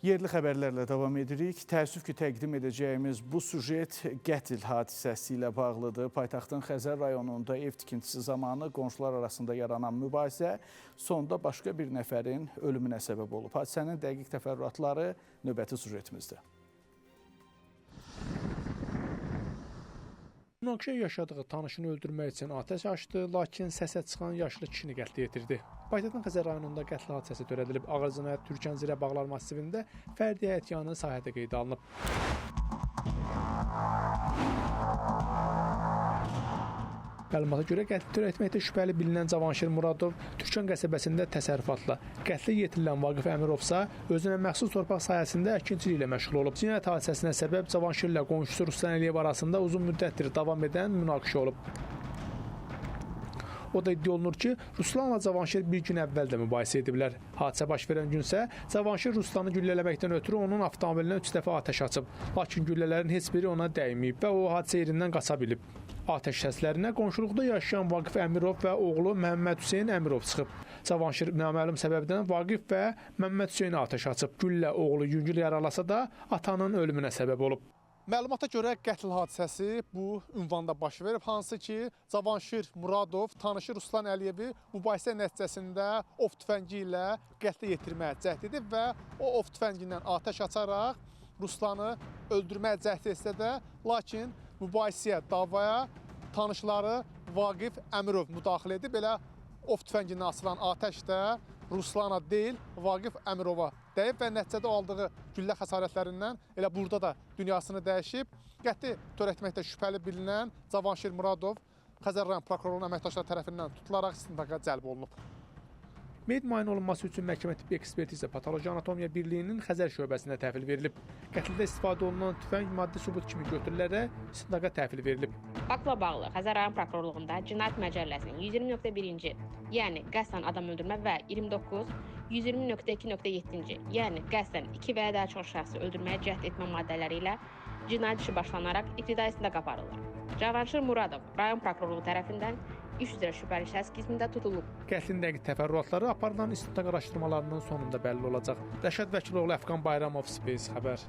Yerli xəbərlərlə davam edirik. Təəssüf ki, təqdim edəcəyimiz bu sujet qətl hadisəsi ilə bağlıdır. Paytaxtın Xəzər rayonunda ev tikintisi zamanı qonşular arasında yaranan mübahisə sonda başqa bir nəfərin ölümünə səbəb olub. Hadisənin dəqiq təfərrüatları növbəti sujetimizdir. Münaqişə yaşadığı tanışını öldürmək üçün atəş açdı, lakin səsə çıxan yaşlı kişini qətlə yetirdi. Paytaxtın Xəzər rayonunda qətl hadisəsi törədilib. Ağır cinayət Türkan-Zirə Bağlar massivində fərdi həyətyanı sahədə qeydə alınıb. Məlumata görə qətl törətməkdə şübhəli bilinən Cavanşir Muradov Türkan qəsəbəsində təsərrüfatla, qətlə yetirilən Vaqif Əmirovsa özünə məxsus torpaq sahəsində əkinçiliklə məşğul olub. Cinayət hadisəsinə səbəb Cavanşirlə qonşusu Ruslan Əliyev arasında uzun müddətdir davam edən münaqişə olub. O da iddia olunur ki, Ruslanla Cavanşir bir gün əvvəl də mübahisə ediblər. Hadisə baş verən gün isə Cavanşir Ruslanı güllələməkdən ötürü onun avtomobilinə 3 dəfə atəş açıb. Lakin güllələrin heç biri ona dəyməyib və o hadisə yerindən qaça bilib. Atəş səslərinə qonşuluqda yaşayan Vaqif Əmirov və oğlu Məhəmməd Hüseyn Əmirov çıxıb. Cavanşir naməlum səbəbdən Vaqif və Məhəmməd Hüseynə atəş açıb. Güllə oğlu yüngül yaralasa da atanın ölümünə səbəb olub. Məlumata görə qətl hadisəsi bu ünvanda baş verib, hansı ki, Cavanşir Muradov tanışı Ruslan Əliyevi mübahisə nəticəsində ov tüfəngi ilə qətlə yetirməyə cəhd edib və o ov tüfəngindən atəş açaraq Ruslanı öldürməyə cəhd etsə də, lakin mübahisəyə, davaya tanışları Vaqif Əmirov müdaxilə edib. Belə ov tüfəngindən açılan atəş də Ruslana deyil, Vaqif Əmirova dəyib və nəticədə aldığı güllə xəsarətlərindən elə burada da dünyasını dəyişib. Qətli törətməkdə şübhəli bilinən Cavanşir Muradov Xəzər rayon prokurorunun əməkdaşları tərəfindən tutularaq istintaqa cəlb olunub. Meyit müayinə olunması üçün məhkəmə tibbi ekspertiza patoloji anatomiya birliyinin Xəzər şöbəsinə təhvil verilib. Qətldə istifadə olunan tüfəng maddi sübut kimi götürülərək istintaqa təhvil verilib. Faktla bağlı Xəzər rayon prokurorluğunda Cinayət Məcəlləsinin 120.1-ci, yəni qəsdən adam öldürmə və 29, 120.2.7-ci, yəni qəsdən 2 və ya daha çox şəxsi öldürməyə cəhd etmə maddələri ilə cinayət işi başlanaraq ibtidai istintaq aparılır. Cavanşir Muradov rayon prokurorluğu tərəfindən iş üzrə şübhəli şəxs qismində tutulub. Qətlin dəqiq təfərrüatları aparılan istintaq araşdırmalarının sonunda bəlli olacaq. Rəşad Vəkiloğlu, Əfqan Bayramov, Space xəbər.